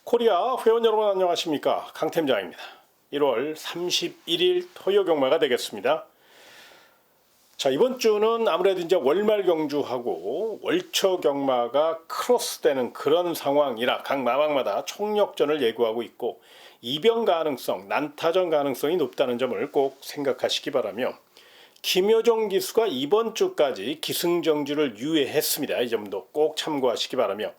코리아 회원 여러분 안녕하십니까, 강팀장입니다. 1월 31일 토요 경마가 되겠습니다. 자, 이번 주는 아무래도 이제 월말 경주하고 월초 경마가 크로스되는 그런 상황이라 각 마방마다 총력전을 예고하고 있고 이변 가능성, 난타전 가능성이 높다는 점을 꼭 생각하시기 바라며, 김효정 기수가 이번 주까지 기승전주를 유예했습니다. 이 점도 꼭 참고하시기 바라며,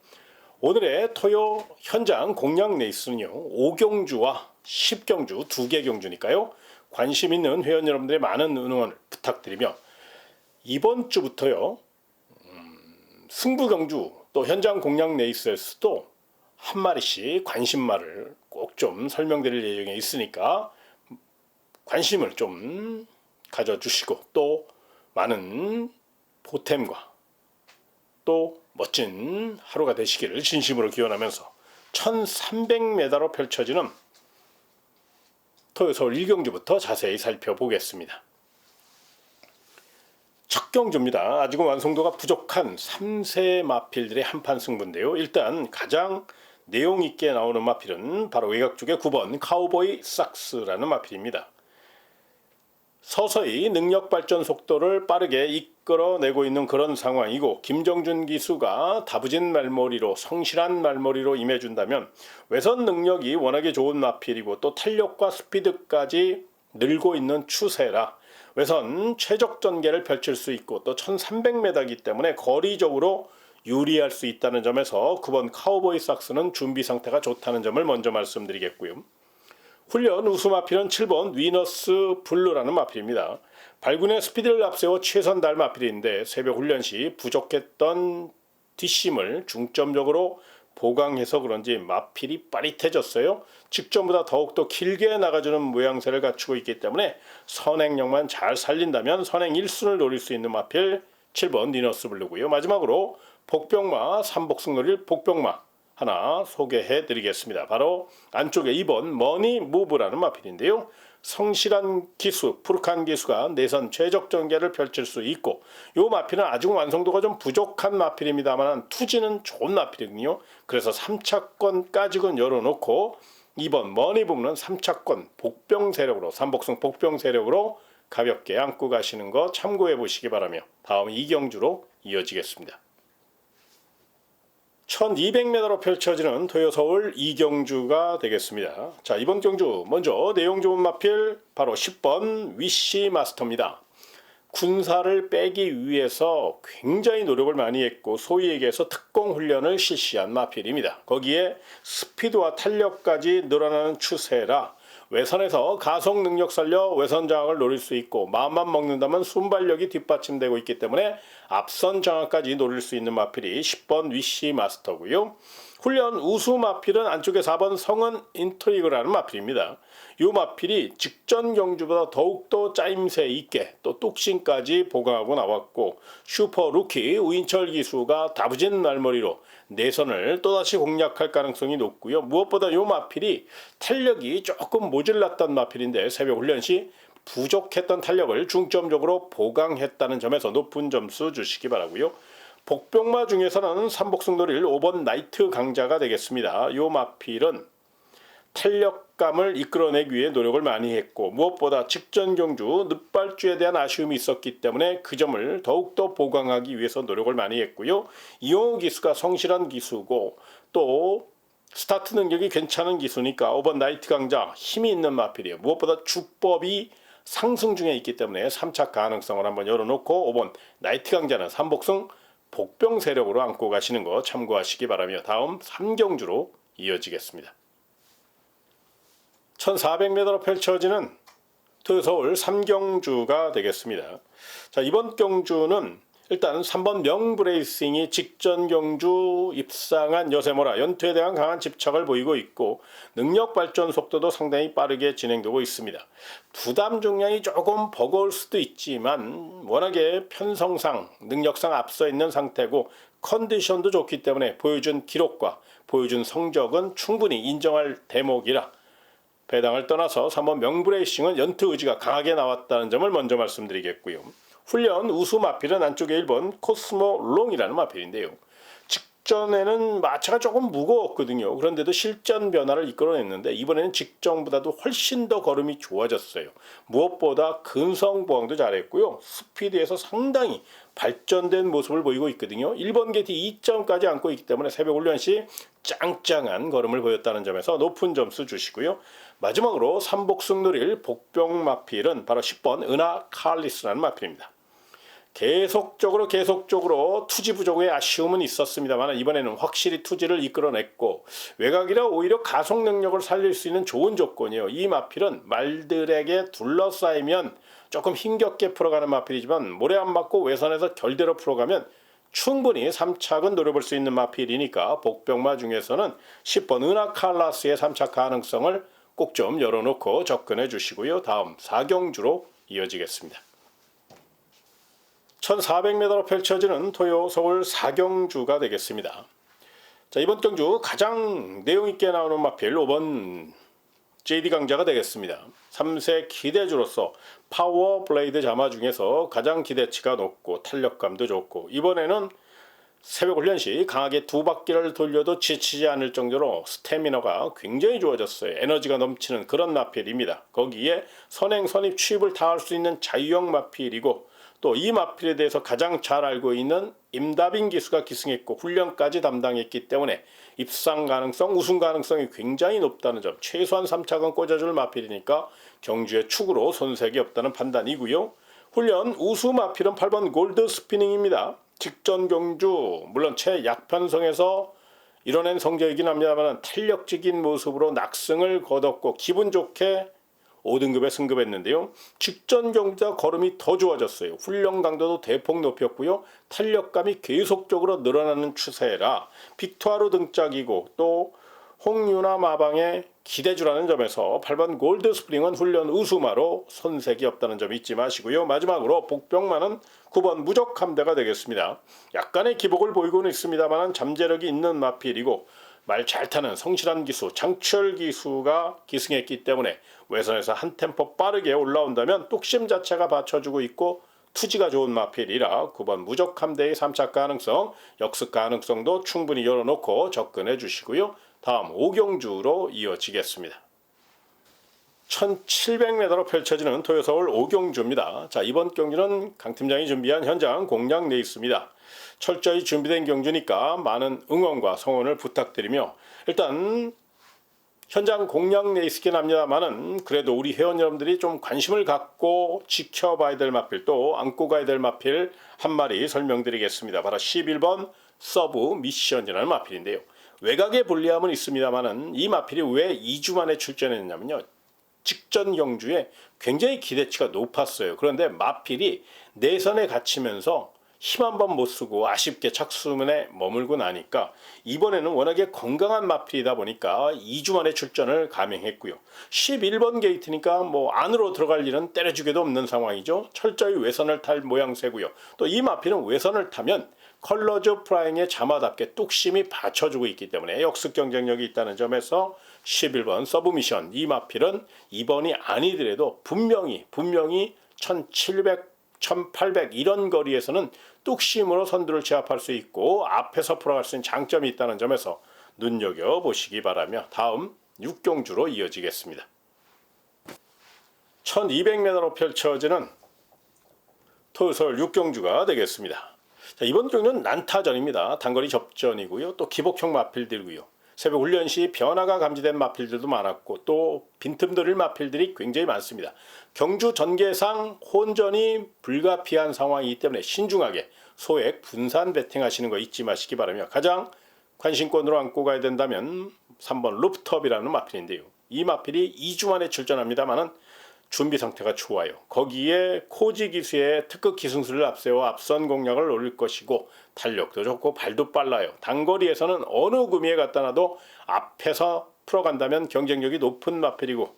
오늘의 토요 현장 공략 레이스는요, 5경주와 10경주 2개 경주니까요, 관심 있는 회원 여러분들의 많은 응원을 부탁드리며, 이번 주부터요 승부 경주 또 현장 공략 레이스에서도 한 마리씩 관심말을 꼭 좀 설명드릴 예정에 있으니까 관심을 좀 가져주시고, 또 많은 보탬과 또 멋진 하루가 되시기를 진심으로 기원하면서 1300m로 펼쳐지는 토요 서울 1경주부터 자세히 살펴보겠습니다. 첫 경주입니다. 아직은 완성도가 부족한 3세 마필들의 한판 승부인데요. 일단 가장 내용 있게 나오는 마필은 바로 외곽 쪽의 9번 카우보이 삭스라는 마필입니다. 서서히 능력 발전 속도를 빠르게 이끌어내고 있는 그런 상황이고, 김정준 기수가 다부진 말머리로 성실한 말머리로 임해준다면 외선 능력이 워낙에 좋은 마필이고 또 탄력과 스피드까지 늘고 있는 추세라 외선 최적 전개를 펼칠 수 있고 또 1300m이기 때문에 거리적으로 유리할 수 있다는 점에서 9번 카우보이 삭스는 준비 상태가 좋다는 점을 먼저 말씀드리겠고요. 훈련 우수 마필은 7번 위너스 블루라는 마필입니다. 발군의 스피드를 앞세워 최선 다할 마필인데 새벽 훈련 시 부족했던 뒷심을 중점적으로 보강해서 그런지 마필이 빠릿해졌어요. 직전보다 더욱더 길게 나가주는 모양새를 갖추고 있기 때문에 선행력만 잘 살린다면 선행 1순을 노릴 수 있는 마필 7번 위너스 블루고요. 마지막으로 복병마 3복승 노릴 복병마 하나 소개해 드리겠습니다. 바로 안쪽에 2번 머니 무브라는 마필인데요. 성실한 기수, 푸르칸 기수가 내선 최적 전개를 펼칠 수 있고, 이 마필은 아직 완성도가 좀 부족한 마필입니다만 투지는 좋은 마필이거든요. 그래서 3차권까지는 열어놓고 2번 머니 부분은 3차권 복병 세력으로, 3복승 복병 세력으로 가볍게 안고 가시는 거 참고해 보시기 바라며 다음 2경주로 이어지겠습니다. 1200m로 펼쳐지는 토요 서울 2경주가 되겠습니다. 자, 이번 경주 먼저 내용 좋은 마필 바로 10번 위시 마스터입니다. 군사를 빼기 위해서 굉장히 노력을 많이 했고 소위 얘기해서 특공 훈련을 실시한 마필입니다. 거기에 스피드와 탄력까지 늘어나는 추세라 외선에서 가속 능력 살려 외선 장악을 노릴 수 있고, 마음만 먹는다면 순발력이 뒷받침되고 있기 때문에 앞선 장악까지 노릴 수 있는 마필이 10번 위시 마스터고요. 훈련 우수 마필은 안쪽에 4번 성은 인트리그라는 마필입니다. 이 마필이 직전 경주보다 더욱더 짜임새 있게 또 뚝심까지 보강하고 나왔고, 슈퍼 루키 우인철 기수가 다부진 말머리로 내선을 또다시 공략할 가능성이 높고요. 무엇보다 이 마필이 탄력이 조금 모질랐던 마필인데 새벽 훈련 시 부족했던 탄력을 중점적으로 보강했다는 점에서 높은 점수 주시기 바라고요. 복병마 중에서는 3복승 노릴 5번 나이트 강자가 되겠습니다. 이 마필은 탄력감을 이끌어내기 위해 노력을 많이 했고, 무엇보다 직전 경주 늑발주에 대한 아쉬움이 있었기 때문에 그 점을 더욱더 보강하기 위해서 노력을 많이 했고요. 이용호 기수가 성실한 기수고 또 스타트 능력이 괜찮은 기수니까 5번 나이트 강자 힘이 있는 마필이에요. 무엇보다 주법이 상승 중에 있기 때문에 3차 가능성을 한번 열어놓고 5번 나이트 강자는 3복승 복병 세력으로 안고 가시는 거 참고하시기 바라며 다음 3경주로 이어지겠습니다. 1400m로 펼쳐지는 토요 서울 3경주가 되겠습니다. 자, 이번 경주는 일단 3번 명브레이싱이 직전 경주 입상한 여세모라 연투에 대한 강한 집착을 보이고 있고, 능력 발전 속도도 상당히 빠르게 진행되고 있습니다. 부담 중량이 조금 버거울 수도 있지만 워낙에 편성상 능력상 앞서 있는 상태고 컨디션도 좋기 때문에 보여준 기록과 보여준 성적은 충분히 인정할 대목이라 배당을 떠나서 3번 명브레이싱은 연투 의지가 강하게 나왔다는 점을 먼저 말씀드리겠고요. 훈련 우수 마필은 안쪽에 1번 코스모 롱이라는 마필인데요. 직전에는 마차가 조금 무거웠거든요. 그런데도 실전 변화를 이끌어냈는데 이번에는 직전보다도 훨씬 더 걸음이 좋아졌어요. 무엇보다 근성 보강도 잘했고요. 스피드에서 상당히 발전된 모습을 보이고 있거든요. 1번 게이트 2점까지 안고 있기 때문에 새벽 훈련 시 짱짱한 걸음을 보였다는 점에서 높은 점수 주시고요. 마지막으로 삼복승 누릴 복병 마필은 바로 10번 은하 칼리스라는 마필입니다. 계속적으로 투지 부족의 아쉬움은 있었습니다만 이번에는 확실히 투지를 이끌어냈고 외곽이라 오히려 가속 능력을 살릴 수 있는 좋은 조건이에요. 이 마필은 말들에게 둘러싸이면 조금 힘겹게 풀어가는 마필이지만 모래 안 맞고 외선에서 결대로 풀어가면 충분히 3착은 노려볼 수 있는 마필이니까 복병마 중에서는 10번 은하칼라스의 3착 가능성을 꼭 좀 열어놓고 접근해 주시고요. 다음 4경주로 이어지겠습니다. 1400m로 펼쳐지는 토요 서울 4경주가 되겠습니다. 자, 이번 경주 가장 내용 있게 나오는 마필 5번 JD 강자가 되겠습니다. 3세 기대주로서 파워 블레이드 자마 중에서 가장 기대치가 높고 탄력감도 좋고 이번에는 새벽 훈련 시 강하게 두 바퀴를 돌려도 지치지 않을 정도로 스태미너가 굉장히 좋아졌어요. 에너지가 넘치는 그런 마필입니다. 거기에 선행 선입 취입을 다 할 수 있는 자유형 마필이고 또 이 마필에 대해서 가장 잘 알고 있는 임다빈 기수가 기승했고 훈련까지 담당했기 때문에 입상 가능성, 우승 가능성이 굉장히 높다는 점, 최소한 3착은 꽂아줄 마필이니까 경주의 축으로 손색이 없다는 판단이고요. 훈련 우수 마필은 8번 골드 스피닝입니다. 직전 경주 물론 최약편성에서 이뤄낸 성적이긴 합니다만 탄력적인 모습으로 낙승을 거뒀고 기분 좋게 5등급에 승급했는데요. 직전 경주보다 걸음이 더 좋아졌어요. 훈련 강도도 대폭 높였고요. 탄력감이 계속적으로 늘어나는 추세라 빅투아로 등짝이고 또 홍유나 마방의 기대주라는 점에서 8번 골드 스프링은 훈련 우수마로 손색이 없다는 점 잊지 마시고요. 마지막으로 복병마는 9번 무적함대가 되겠습니다. 약간의 기복을 보이고는 있습니다만 잠재력이 있는 마필이고 말 잘 타는 성실한 기수, 장철 기수가 기승했기 때문에 외선에서 한 템포 빠르게 올라온다면 뚝심 자체가 받쳐주고 있고 투지가 좋은 마필이라 9번 무적함대의 3착 가능성, 역습 가능성도 충분히 열어놓고 접근해 주시고요. 다음 5경주로 이어지겠습니다. 1700m로 펼쳐지는 토요서울 5경주입니다. 자, 이번 경기는 강 팀장이 준비한 현장 공략 레이스입니다. 철저히 준비된 경주니까 많은 응원과 성원을 부탁드리며 일단 현장 공략 레이스긴 합니다만은 그래도 우리 회원 여러분들이 좀 관심을 갖고 지켜봐야 될 마필 또 안고 가야 될 마필 한 마리 설명드리겠습니다. 바로 11번 서브 미션이라는 마필인데요. 외곽에 불리함은 있습니다만은 이 마필이 왜 2주 만에 출전했냐면요. 직전 경주에 굉장히 기대치가 높았어요. 그런데 마필이 내선에 갇히면서 힘 한 번 못 쓰고 아쉽게 착수문에 머물고 나니까 이번에는 워낙에 건강한 마필이다 보니까 2주 만에 출전을 감행했고요. 11번 게이트니까 뭐 안으로 들어갈 일은 때려주게도 없는 상황이죠. 철저히 외선을 탈 모양새고요. 또 이 마필은 외선을 타면 컬러즈 프라잉의 자마답게 뚝심이 받쳐주고 있기 때문에 역습 경쟁력이 있다는 점에서 11번 서브미션 이 마필은 2번이 아니더라도 분명히 1700, 1800 이런 거리에서는 뚝심으로 선두를 제압할 수 있고 앞에서 풀어갈 수 있는 장점이 있다는 점에서 눈여겨보시기 바라며 다음 6경주로 이어지겠습니다. 1200m로 펼쳐지는 토요서울 6경주가 되겠습니다. 자, 이번 경주는 난타전입니다. 단거리 접전이고요. 또 기복형 마필들이고요. 새벽 훈련 시 변화가 감지된 마필들도 많았고 또 빈틈들일 마필들이 굉장히 많습니다. 경주 전개상 혼전이 불가피한 상황이기 때문에 신중하게 소액 분산 베팅하시는 거 잊지 마시기 바라며 가장 관심권으로 안고 가야 된다면 3번 루프톱이라는 마필인데요. 이 마필이 2주 만에 출전합니다만은 준비 상태가 좋아요. 거기에 코지 기수의 특급 기승술을 앞세워 앞선 공략을 올릴 것이고 탄력도 좋고 발도 빨라요. 단거리에서는 어느 구미에 갖다 놔도 앞에서 풀어간다면 경쟁력이 높은 마필이고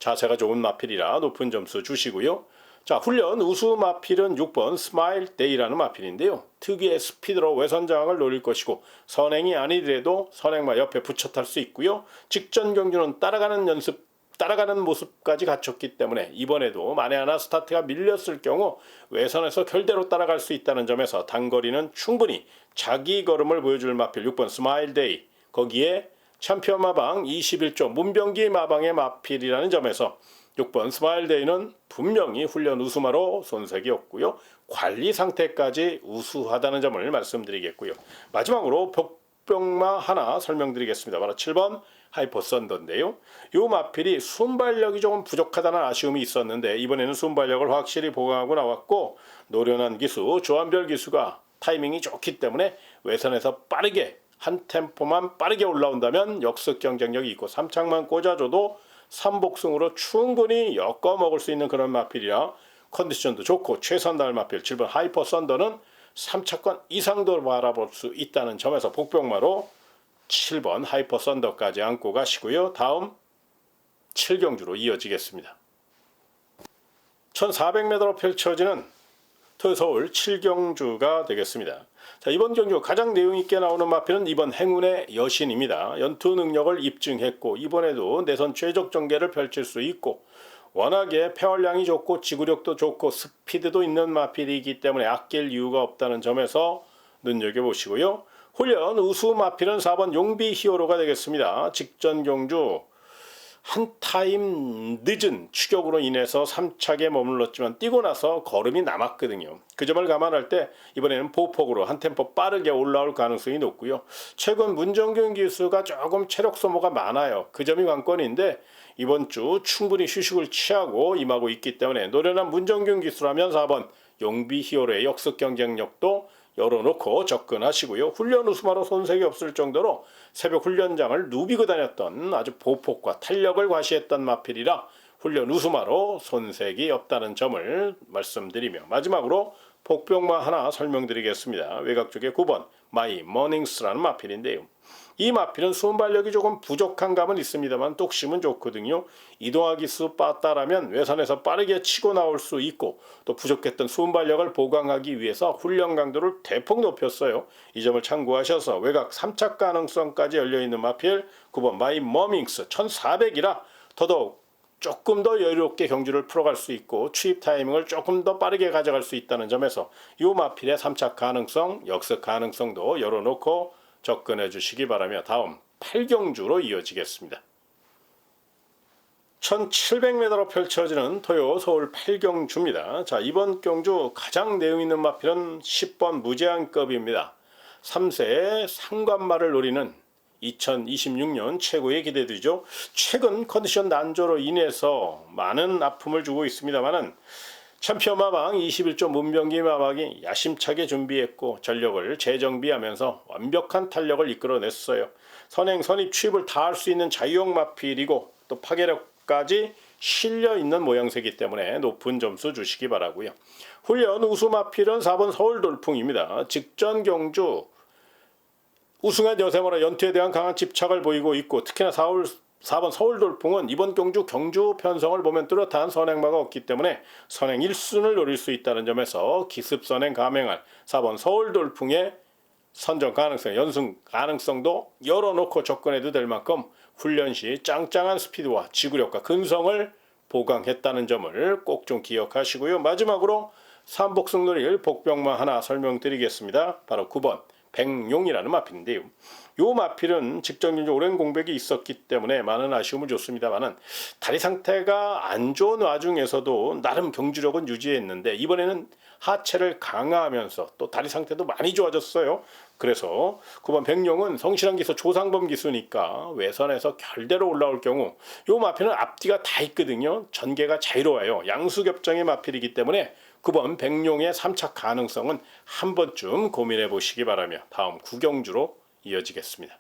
자세가 좋은 마필이라 높은 점수 주시고요. 자, 훈련 우수 마필은 6번 스마일 데이라는 마필인데요. 특유의 스피드로 외선 장악을 노릴 것이고 선행이 아니더라도 선행마 옆에 붙여 탈 수 있고요. 직전 경주는 따라가는 연습 따라가는 모습까지 갖췄기 때문에 이번에도 만에 하나 스타트가 밀렸을 경우 외선에서 결대로 따라갈 수 있다는 점에서 단거리는 충분히 자기 걸음을 보여줄 마필 6번 스마일데이, 거기에 챔피언 마방 21조 문병기 마방의 마필이라는 점에서 6번 스마일데이는 분명히 훈련 우수마로 손색이 없고요. 관리 상태까지 우수하다는 점을 말씀드리겠고요. 마지막으로 복병마 하나 설명드리겠습니다. 바로 7번 하이퍼 썬더인데요. 이 마필이 순발력이 조금 부족하다는 아쉬움이 있었는데 이번에는 순발력을 확실히 보강하고 나왔고 노련한 기수, 조한별 기수가 타이밍이 좋기 때문에 외선에서 빠르게 한 템포만 빠르게 올라온다면 역습 경쟁력이 있고 3착만 꽂아줘도 3복승으로 충분히 엮어 먹을 수 있는 그런 마필이라 컨디션도 좋고 최선 다할 마필 7번 하이퍼 썬더는 3차권 이상도 바라볼 수 있다는 점에서 복병마로 7번 하이퍼 썬더까지 안고 가시고요. 다음 7경주로 이어지겠습니다. 1400m로 펼쳐지는 서울 7경주가 되겠습니다. 자, 이번 경주 가장 내용 있게 나오는 마필은 이번 행운의 여신입니다. 연투 능력을 입증했고 이번에도 내선 최적 전개를 펼칠 수 있고 워낙에 폐활량이 좋고 지구력도 좋고 스피드도 있는 마필이기 때문에 아낄 이유가 없다는 점에서 눈여겨보시고요. 훈련 우수 마필은 4번 용비 히어로가 되겠습니다. 직전 경주 한 타임 늦은 추격으로 인해서 3착에 머물렀지만 뛰고 나서 걸음이 남았거든요. 그 점을 감안할 때 이번에는 보폭으로 한 템포 빠르게 올라올 가능성이 높고요. 최근 문정균 기수가 조금 체력 소모가 많아요. 그 점이 관건인데 이번 주 충분히 휴식을 취하고 임하고 있기 때문에 노련한 문정균 기수라면 4번 용비 히어로의 역습 경쟁력도 열어놓고 접근하시고요. 훈련 우수마로 손색이 없을 정도로 새벽 훈련장을 누비고 다녔던 아주 보폭과 탄력을 과시했던 마필이라 훈련 우수마로 손색이 없다는 점을 말씀드리며 마지막으로 복병마 하나 설명드리겠습니다. 외곽 쪽에 9번 마이 머닝스라는 마필인데요. 이 마필은 순발력이 조금 부족한 감은 있습니다만 똑심은 좋거든요. 이동하기 수 빠따라면 외선에서 빠르게 치고 나올 수 있고 또 부족했던 순발력을 보강하기 위해서 훈련 강도를 대폭 높였어요. 이 점을 참고하셔서 외곽 3착 가능성까지 열려있는 마필 9번 마이 머밍스 1400이라 더더욱 조금 더 여유롭게 경주를 풀어갈 수 있고 추입 타이밍을 조금 더 빠르게 가져갈 수 있다는 점에서 이 마필의 3착 가능성, 역습 가능성도 열어놓고 접근해 주시기 바라며 다음 8경주로 이어지겠습니다. 1700m로 펼쳐지는 토요 서울 8경주입니다. 자, 이번 경주 가장 내용 있는 마필은 10번 무제한급입니다. 3세 상관마를 노리는 2026년 최고의 기대되죠. 최근 컨디션 난조로 인해서 많은 아픔을 주고 있습니다만은 챔피언 마방 21조 문병기 마방이 야심차게 준비했고 전력을 재정비하면서 완벽한 탄력을 이끌어냈어요. 선행, 선입, 취입을 다 할 수 있는 자유형 마필이고 또 파괴력까지 실려있는 모양새이기 때문에 높은 점수 주시기 바라고요. 훈련 우수 마필은 4번 서울 돌풍입니다. 직전 경주 우승한 여세모라 연투에 대한 강한 집착을 보이고 있고 특히나 4번 서울 돌풍은 이번 경주 편성을 보면 뚜렷한 선행마가 없기 때문에 선행 1순을 노릴 수 있다는 점에서 기습 선행 감행할 4번 서울 돌풍의 선정 가능성, 연승 가능성도 열어놓고 접근해도 될 만큼 훈련 시 짱짱한 스피드와 지구력과 근성을 보강했다는 점을 꼭 좀 기억하시고요. 마지막으로 3복승 노릴 복병마 하나 설명드리겠습니다. 바로 9번 백룡이라는 마필인데요. 이 마필은 직전 경주 오랜 공백이 있었기 때문에 많은 아쉬움을 줬습니다만은 다리 상태가 안 좋은 와중에서도 나름 경주력은 유지했는데 이번에는 하체를 강화하면서 또 다리 상태도 많이 좋아졌어요. 그래서 9번 백룡은 성실한 기수 조상범 기수니까 외선에서 결대로 올라올 경우 이 마필은 앞뒤가 다 있거든요. 전개가 자유로워요. 양수겹정의 마필이기 때문에 9번 백룡의 3착 가능성은 한 번쯤 고민해 보시기 바라며 다음 9경주로 이어지겠습니다.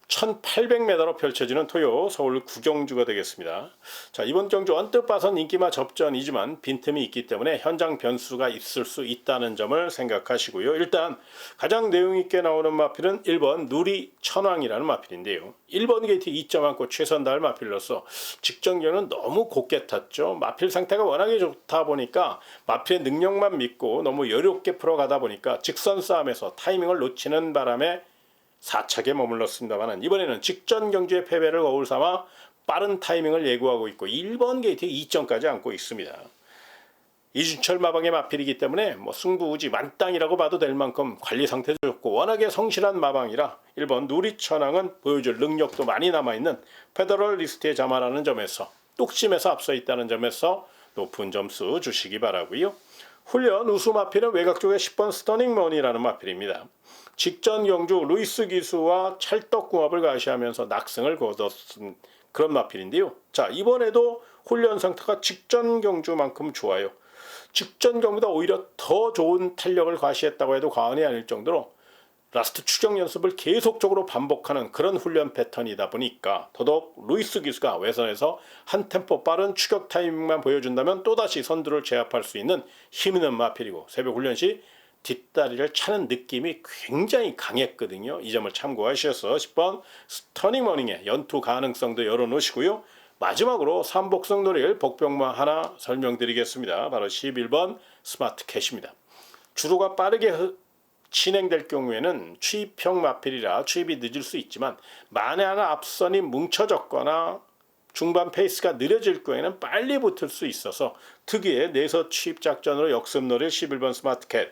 1800m로 펼쳐지는 토요 서울 9경주가 되겠습니다. 자, 이번 경주 언뜻 봐선 인기마 접전이지만 빈틈이 있기 때문에 현장 변수가 있을 수 있다는 점을 생각하시고요. 일단 가장 내용 있게 나오는 마필은 1번 누리 천왕이라는 마필인데요. 1번 게이트 2점 안고 최선 다할 마필로서 직전경은 너무 곱게 탔죠. 마필 상태가 워낙에 좋다 보니까 마필의 능력만 믿고 너무 여유롭게 풀어가다 보니까 직선 싸움에서 타이밍을 놓치는 바람에 4착에 머물렀습니다만 이번에는 직전 경주의 패배를 거울 삼아 빠른 타이밍을 예고하고 있고 1번 게이트에 2점까지 안고 있습니다. 이준철 마방의 마필이기 때문에 승부우지 만땅이라고 봐도 될 만큼 관리 상태도 좋고 워낙에 성실한 마방이라 1번 누리천왕은 보여줄 능력도 많이 남아있는 페더럴 리스트에 자만하는 점에서 뚝심에서 앞서 있다는 점에서 높은 점수 주시기 바라고요. 훈련 우수 마필은 외곽 쪽의 10번 스터닝 머니라는 마필입니다. 직전 경주 루이스 기수와 찰떡궁합을 가시하면서 낙승을 거뒀은 그런 마필인데요. 자, 이번에도 훈련 상태가 직전 경주만큼 좋아요. 직전 경보다 오히려 더 좋은 탄력을 과시했다고 해도 과언이 아닐 정도로 라스트 추격 연습을 계속적으로 반복하는 그런 훈련 패턴이다 보니까 더더욱 루이스 기수가 외선에서 한 템포 빠른 추격 타이밍만 보여준다면 또다시 선두를 제압할 수 있는 힘있는 마필이고 새벽 훈련 시 뒷다리를 차는 느낌이 굉장히 강했거든요. 이 점을 참고하셔서 10번 스터닝 머닝의 연투 가능성도 열어놓으시고요. 마지막으로 삼복성 노릴 복병마 하나 설명드리겠습니다. 바로 11번 스마트 캣입니다. 주로가 빠르게 진행될 경우에는 추입형 마필이라 추입이 늦을 수 있지만 만에 하나 앞선이 뭉쳐졌거나 중반 페이스가 느려질 경우에는 빨리 붙을 수 있어서 특유의 내서 추입 작전으로 역습 노릴 11번 스마트 캣.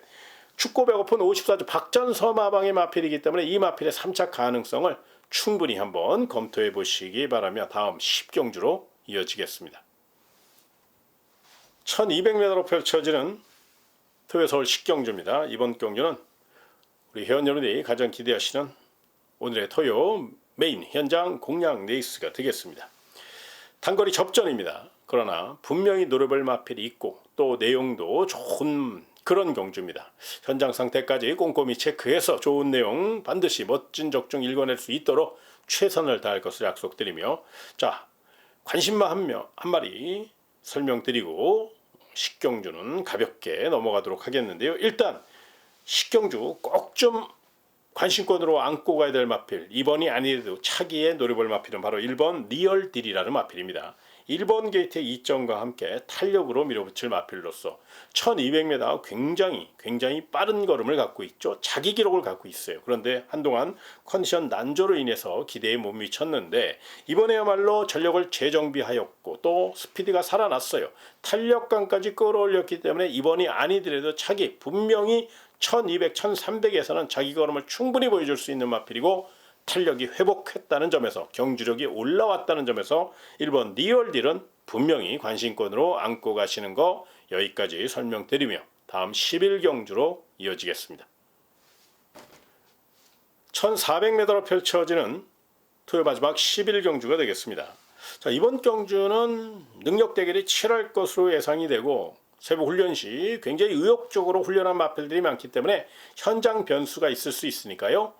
춥고 배고픈 54주 박전서 마방의 마필이기 때문에 이 마필의 3차 가능성을 충분히 한번 검토해 보시기 바라며 다음 10경주로 이어지겠습니다. 1200m로 펼쳐지는 토요 서울 10경주입니다. 이번 경주는 우리 회원 여러분이 가장 기대하시는 오늘의 토요 메인 현장 공략 레이스가 되겠습니다. 단거리 접전입니다. 그러나 분명히 노려볼 마필이 있고 또 내용도 좋은 그런 경주입니다. 현장 상태까지 꼼꼼히 체크해서 좋은 내용 반드시 멋진 적중 읽어낼 수 있도록 최선을 다할 것을 약속드리며 자, 관심마 한 마리 설명드리고 식경주는 가볍게 넘어가도록 하겠는데요. 일단 식경주 꼭 좀 관심권으로 안고 가야 될 마필, 2번이 아니래도 차기에 노려볼 마필은 바로 1번 리얼딜이라는 마필입니다. 1번 게이트의 2점과 함께 탄력으로 밀어붙일 마필로서 1200m 굉장히 빠른 걸음을 갖고 있죠. 자기 기록을 갖고 있어요. 그런데 한동안 컨디션 난조로 인해서 기대에 못 미쳤는데 이번에야말로 전력을 재정비하였고 또 스피드가 살아났어요. 탄력감까지 끌어올렸기 때문에 이번이 아니더라도 차기 분명히 1200, 1300에서는 자기 걸음을 충분히 보여줄 수 있는 마필이고 탄력이 회복했다는 점에서 경주력이 올라왔다는 점에서 1번 리얼딜은 분명히 관심권으로 안고 가시는 거 여기까지 설명드리며 다음 11경주로 이어지겠습니다. 1400m로 펼쳐지는 토요 마지막 11경주가 되겠습니다. 자, 이번 경주는 능력 대결이 치열할 것으로 예상이 되고 새벽 훈련 시 굉장히 의욕적으로 훈련한 마필들이 많기 때문에 현장 변수가 있을 수 있으니까요.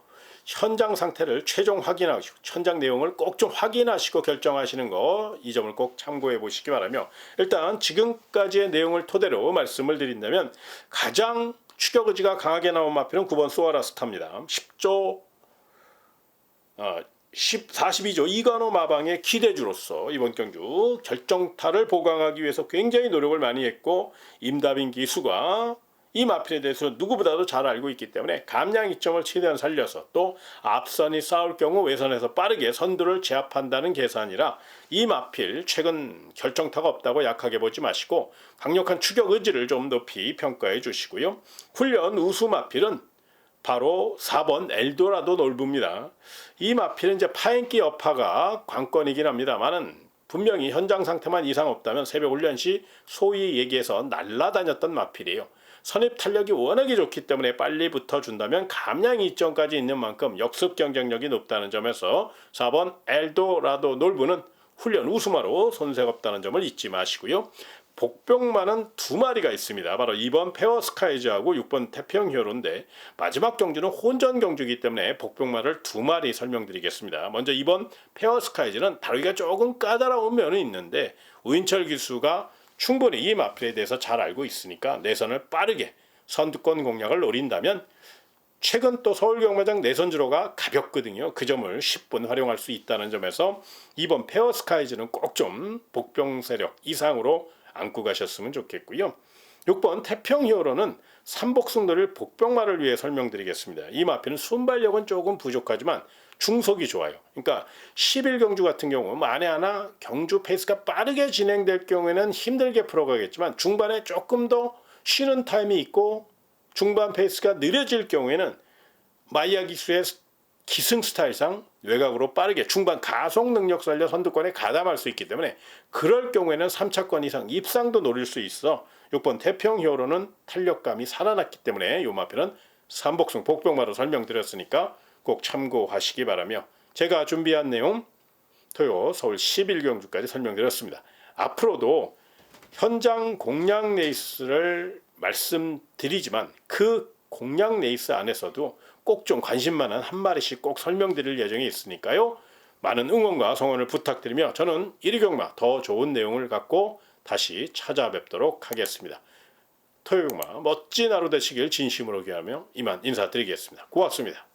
현장 상태를 최종 확인하시고 현장 내용을 꼭 좀 확인하시고 결정하시는 거 이 점을 꼭 참고해 보시기 바라며 일단 지금까지의 내용을 토대로 말씀을 드린다면 가장 추격 의지가 강하게 나온 마필은 9번 소아라스타입니다. 42조 이관호 마방의 기대주로서 이번 경주 결정타를 보강하기 위해서 굉장히 노력을 많이 했고 임다빈 기수가 이 마필에 대해서 누구보다도 잘 알고 있기 때문에 감량 이점을 최대한 살려서 또 앞선이 싸울 경우 외선에서 빠르게 선두를 제압한다는 계산이라 이 마필 최근 결정타가 없다고 약하게 보지 마시고 강력한 추격 의지를 좀 높이 평가해 주시고요. 훈련 우수 마필은 바로 4번 엘도라도 놀부입니다. 이 마필은 이제 파행기 여파가 관건이긴 합니다만은 분명히 현장 상태만 이상 없다면 새벽 훈련 시 소위 얘기해서 날라다녔던 마필이에요. 선입 탄력이 워낙에 좋기 때문에 빨리 붙어준다면 감량 이점까지 있는 만큼 역습 경쟁력이 높다는 점에서 4번 엘도라도 놀부는 훈련 우수마로 손색 없다는 점을 잊지 마시고요. 복병마는 두 마리가 있습니다. 바로 2번 페어스카이즈하고 6번 태평히어로인데 마지막 경주는 혼전 경주이기 때문에 복병마를 두 마리 설명드리겠습니다. 먼저 2번 페어스카이즈는 다루기가 조금 까다로운 면은 있는데 우인철 기수가 충분히 이 마필에 대해서 잘 알고 있으니까 내선을 빠르게 선두권 공략을 노린다면 최근 또 서울경마장 내선주로가 가볍거든요. 그 점을 10분 활용할 수 있다는 점에서 2번 페어스카이즈는 꼭 좀 복병 세력 이상으로 안고 가셨으면 좋겠고요. 6번 태평 히어로는 삼복승들을 복병마를 위해 설명드리겠습니다. 이 마필은 순발력은 조금 부족하지만 중속이 좋아요. 그러니까 11경주 같은 경우 만에 하나 경주 페이스가 빠르게 진행될 경우에는 힘들게 풀어가겠지만 중반에 조금 더 쉬는 타임이 있고 중반 페이스가 느려질 경우에는 마이야 기수의 기승 스타일상 외곽으로 빠르게 중반 가속 능력 살려 선두권에 가담할 수 있기 때문에 그럴 경우에는 3차권 이상 입상도 노릴 수 있어 6번 태평 히어로는 탄력감이 살아났기 때문에 이 마필은 삼복승 복병마로 설명드렸으니까 꼭 참고하시기 바라며 제가 준비한 내용 토요 서울 11경주까지 설명드렸습니다. 앞으로도 현장 공략 레이스를 말씀드리지만 그 공략 레이스 안에서도 꼭 좀 관심 많은 한 마리씩 꼭 설명드릴 예정이 있으니까요. 많은 응원과 성원을 부탁드리며 저는 1위 경마 더 좋은 내용을 갖고 다시 찾아뵙도록 하겠습니다. 토요 경마 멋진 하루 되시길 진심으로 기하며 이만 인사드리겠습니다. 고맙습니다.